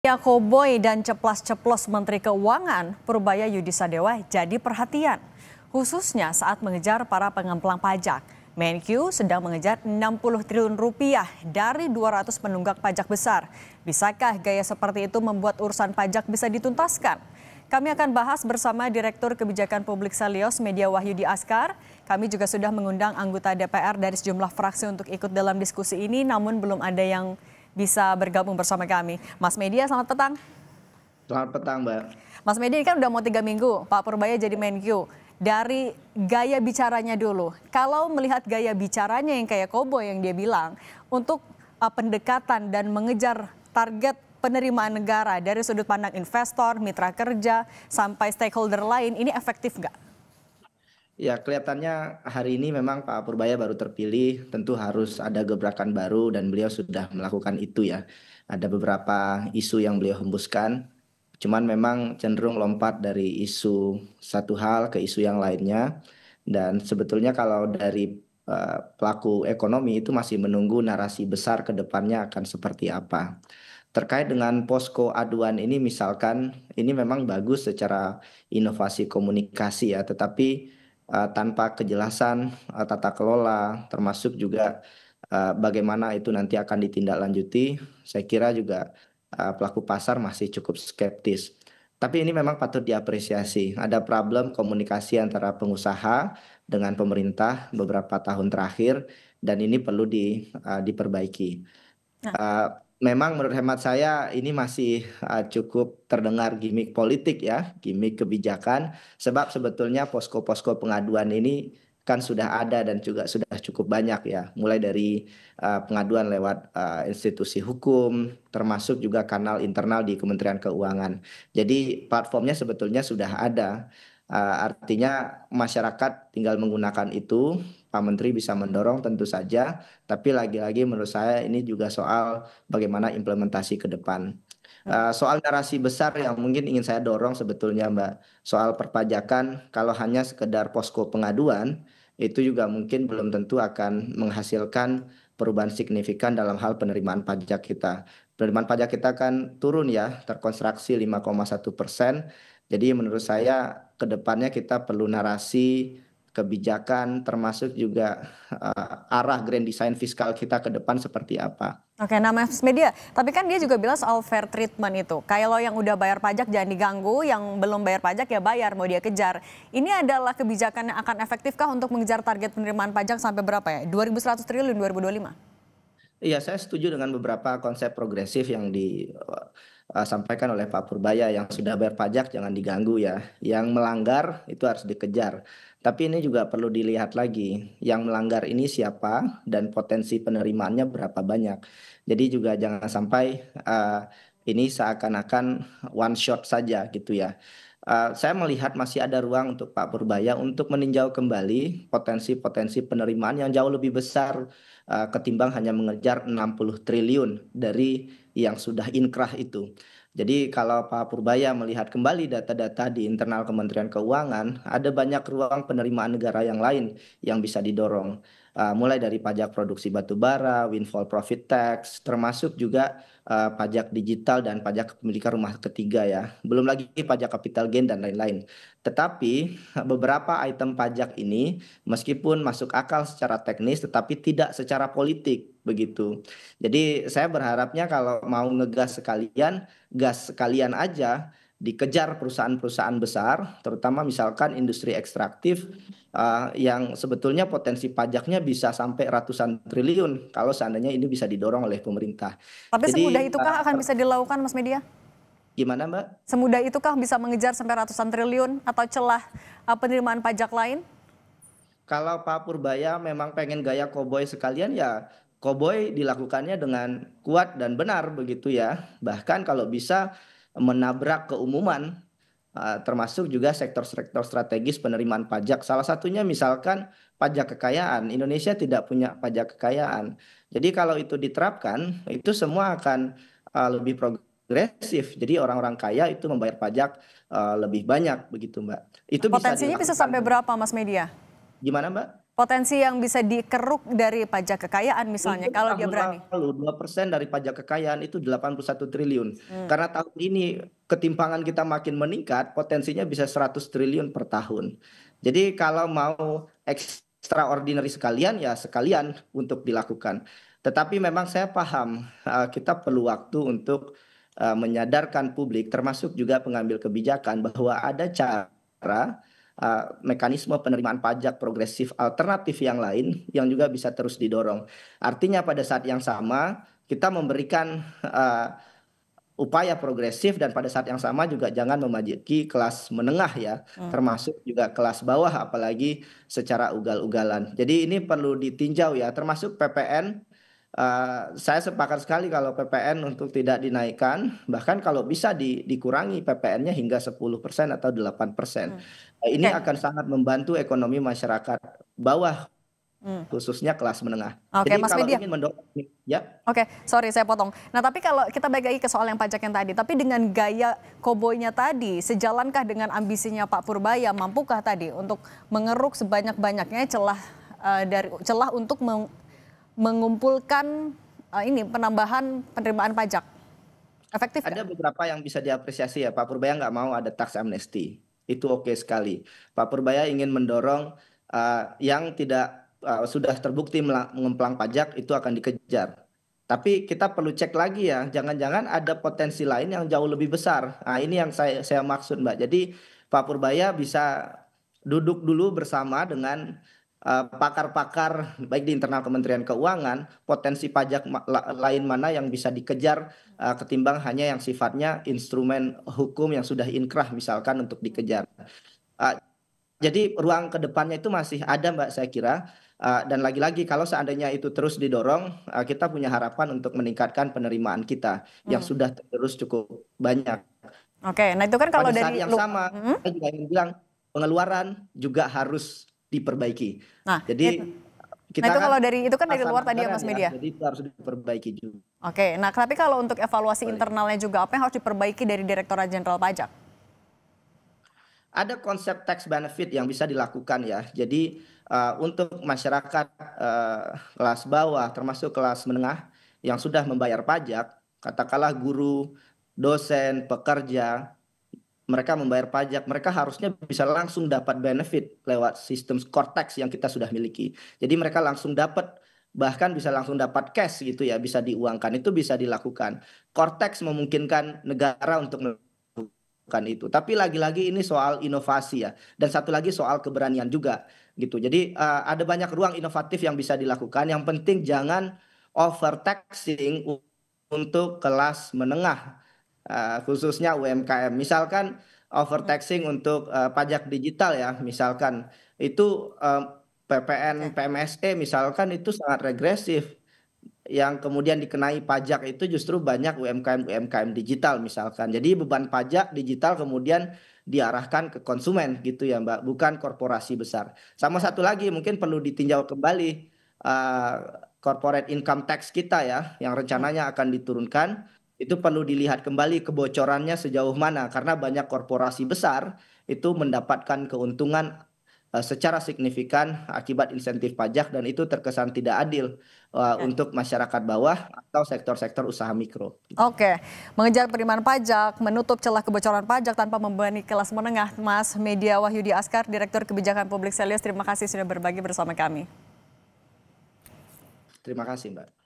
Ya, koboi dan ceplas-ceplos Menteri Keuangan Purbaya Yudisadewa jadi perhatian, khususnya saat mengejar para pengemplang pajak. Menkyu sedang mengejar 60 triliun rupiah dari 200 penunggak pajak besar. Bisakah gaya seperti itu membuat urusan pajak bisa dituntaskan? Kami akan bahas bersama Direktur Kebijakan Publik Salios Media Wahyudi Askar. Kami juga sudah mengundang anggota DPR dari sejumlah fraksi untuk ikut dalam diskusi ini, namun belum ada yang bisa bergabung bersama kami. Mas Media, selamat petang. Selamat petang, Mbak. Mas Media, ini kan udah mau 3 minggu Pak Purbaya jadi Menkyu. Dari gaya bicaranya dulu, kalau melihat gaya bicaranya yang kayak koboi yang dia bilang, untuk pendekatan dan mengejar target penerimaan negara dari sudut pandang investor, mitra kerja, sampai stakeholder lain, ini efektif nggak? Ya, kelihatannya hari ini memang Pak Purbaya baru terpilih, tentu harus ada gebrakan baru dan beliau sudah melakukan itu ya. Ada beberapa isu yang beliau hembuskan, cuman memang cenderung lompat dari isu satu hal ke isu yang lainnya. Dan sebetulnya kalau dari pelaku ekonomi itu masih menunggu narasi besar ke depannya akan seperti apa. Terkait dengan posko aduan ini misalkan, ini memang bagus secara inovasi komunikasi ya, tetapi tanpa kejelasan tata kelola, termasuk juga bagaimana itu nanti akan ditindaklanjuti, saya kira juga pelaku pasar masih cukup skeptis. Tapi ini memang patut diapresiasi. Ada problem komunikasi antara pengusaha dengan pemerintah beberapa tahun terakhir, dan ini perlu diperbaiki. Nah, Eh, Memang menurut hemat saya ini masih cukup terdengar gimmick politik ya, gimmick kebijakan. Sebab sebetulnya posko-posko pengaduan ini kan sudah ada dan juga sudah cukup banyak ya. Mulai dari pengaduan lewat institusi hukum, termasuk juga kanal internal di Kementerian Keuangan. Jadi platformnya sebetulnya sudah ada. Artinya masyarakat tinggal menggunakan itu, Pak Menteri bisa mendorong tentu saja. Tapi lagi-lagi menurut saya ini juga soal bagaimana implementasi ke depan. Soal narasi besar yang mungkin ingin saya dorong sebetulnya Mbak, soal perpajakan kalau hanya sekedar posko pengaduan, itu juga mungkin belum tentu akan menghasilkan perubahan signifikan dalam hal penerimaan pajak kita. Penerimaan pajak kita kan turun ya, terkonstruksi 5,1%. Jadi menurut saya ke depannya kita perlu narasi kebijakan termasuk juga arah grand design fiskal kita ke depan seperti apa. oke, nah Mas Media, tapi kan dia juga bilang soal fair treatment itu. Kalau yang udah bayar pajak jangan diganggu, yang belum bayar pajak ya bayar, mau dia kejar. Ini adalah kebijakan yang akan efektifkah untuk mengejar target penerimaan pajak sampai berapa ya? 2.100 triliun 2025? Iya, saya setuju dengan beberapa konsep progresif yang disampaikan oleh Pak Purbaya. Yang sudah bayar pajak jangan diganggu ya. Yang melanggar itu harus dikejar. Tapi ini juga perlu dilihat lagi. Yang melanggar ini siapa dan potensi penerimaannya berapa banyak. Jadi juga jangan sampai ini seakan-akan one shot saja gitu ya. Saya melihat masih ada ruang untuk Pak Purbaya untuk meninjau kembali potensi-potensi penerimaan yang jauh lebih besar ketimbang hanya mengejar 60 triliun dari yang sudah inkrah itu. Jadi kalau Pak Purbaya melihat kembali data-data di internal Kementerian Keuangan, ada banyak ruang penerimaan negara yang lain yang bisa didorong. Mulai dari pajak produksi batu bara, windfall profit tax, termasuk juga pajak digital dan pajak kepemilikan rumah ketiga ya. Belum lagi pajak capital gain dan lain-lain. Tetapi beberapa item pajak ini meskipun masuk akal secara teknis tetapi tidak secara politik begitu. Jadi saya berharapnya kalau mau ngegas sekalian, gas sekalian aja, dikejar perusahaan-perusahaan besar, terutama misalkan industri ekstraktif yang sebetulnya potensi pajaknya bisa sampai ratusan triliun kalau seandainya ini bisa didorong oleh pemerintah. Tapi semudah Jadi itukah akan bisa dilakukan, Mas Media? gimana Mbak? Semudah itukah bisa mengejar sampai ratusan triliun atau celah penerimaan pajak lain? Kalau Pak Purbaya memang pengen gaya koboi sekalian ya koboi dilakukannya dengan kuat dan benar begitu ya. Bahkan kalau bisa menabrak keumuman termasuk juga sektor-sektor strategis penerimaan pajak. Salah satunya misalkan pajak kekayaan. Indonesia tidak punya pajak kekayaan. Jadi kalau itu diterapkan itu semua akan lebih progresif. Jadi orang-orang kaya itu membayar pajak lebih banyak begitu Mbak. Itu bisa Potensinya bisa sampai dilakukan. berapa, Mas Media? Gimana Mbak? potensi yang bisa dikeruk dari pajak kekayaan misalnya Untuk kalau dia tahun berani? lalu 2% dari pajak kekayaan itu 81 triliun. Karena tahun ini ketimpangan kita makin meningkat, potensinya bisa 100 triliun per tahun. Jadi kalau mau extraordinary sekalian ya sekalian untuk dilakukan. Tetapi memang saya paham kita perlu waktu untuk menyadarkan publik termasuk juga pengambil kebijakan bahwa ada cara mekanisme penerimaan pajak progresif alternatif yang lain yang juga bisa terus didorong. Artinya pada saat yang sama kita memberikan upaya progresif dan pada saat yang sama juga jangan memajaki kelas menengah ya, termasuk juga kelas bawah apalagi secara ugal-ugalan. Jadi ini perlu ditinjau ya, termasuk PPN. Saya sepakat sekali kalau PPN untuk tidak dinaikkan, bahkan kalau bisa dikurangi PPN-nya hingga 10% atau 8%. Ini Oke, akan sangat membantu ekonomi masyarakat bawah, khususnya kelas menengah. oke, Jadi Mas kalau Media. ingin mendorong, ya. Oke, sorry saya potong. Nah, tapi kalau kita balik lagi ke soal yang pajak yang tadi, tapi dengan gaya koboynya tadi, sejalankah dengan ambisinya Pak Purbaya, mampukah tadi untuk mengeruk sebanyak-banyaknya celah untuk mengumpulkan ini penambahan penerimaan pajak? Efektif Ada nggak? beberapa yang bisa diapresiasi ya. Pak Purbaya nggak mau ada tax amnesty. Itu oke sekali. Pak Purbaya ingin mendorong yang tidak sudah terbukti mengemplang pajak itu akan dikejar. Tapi kita perlu cek lagi ya, jangan-jangan ada potensi lain yang jauh lebih besar. Nah, ini yang saya maksud, Mbak. Jadi Pak Purbaya bisa duduk dulu bersama dengan pakar-pakar baik di internal Kementerian Keuangan, potensi pajak lain mana yang bisa dikejar ketimbang hanya yang sifatnya instrumen hukum yang sudah inkrah misalkan untuk dikejar. Uh, jadi ruang ke depannya itu masih ada Mbak saya kira. Dan lagi-lagi kalau seandainya itu terus didorong, kita punya harapan untuk meningkatkan penerimaan kita yang Hmm. sudah terus cukup banyak. Oke, nah itu kan kalau Pada saat dari yang sama, saya juga ingin bilang pengeluaran juga harus diperbaiki. nah, Jadi nah kita itu kan kalau dari itu kan dari luar pasangan tadi ya anggaran Mas ya, Media. jadi itu harus diperbaiki juga. Oke, nah tapi kalau untuk evaluasi internalnya juga apa yang harus diperbaiki dari Direktorat Jenderal Pajak? Ada konsep tax benefit yang bisa dilakukan ya. Jadi untuk masyarakat kelas bawah termasuk kelas menengah yang sudah membayar pajak, katakanlah guru, dosen, pekerja, mereka membayar pajak, mereka harusnya bisa langsung dapat benefit lewat sistem Cortex yang kita sudah miliki. Jadi mereka langsung dapat bahkan bisa langsung dapat cash gitu ya, bisa diuangkan. Itu bisa dilakukan. Cortex memungkinkan negara untuk melakukan itu. Tapi lagi-lagi ini soal inovasi ya. Dan satu lagi soal keberanian juga gitu. Jadi ada banyak ruang inovatif yang bisa dilakukan. Yang penting jangan overtaxing untuk kelas menengah, khususnya UMKM. Misalkan overtaxing untuk pajak digital ya, misalkan itu Oke. PPN PMSE misalkan itu sangat regresif. Yang kemudian dikenai pajak itu justru banyak UMKM digital misalkan. Jadi beban pajak digital kemudian diarahkan ke konsumen gitu ya Mbak, bukan korporasi besar. Sama satu lagi mungkin perlu ditinjau kembali uh, corporate income tax kita ya, yang rencananya akan diturunkan. Itu perlu dilihat kembali kebocorannya sejauh mana karena banyak korporasi besar itu mendapatkan keuntungan secara signifikan akibat insentif pajak dan itu terkesan tidak adil untuk masyarakat bawah atau sektor-sektor usaha mikro. Oke, mengejar penerimaan pajak, menutup celah kebocoran pajak tanpa membebani kelas menengah. Mas Media Wahyudi Askar, Direktur Kebijakan Publik Selius, terima kasih sudah berbagi bersama kami. Terima kasih Mbak.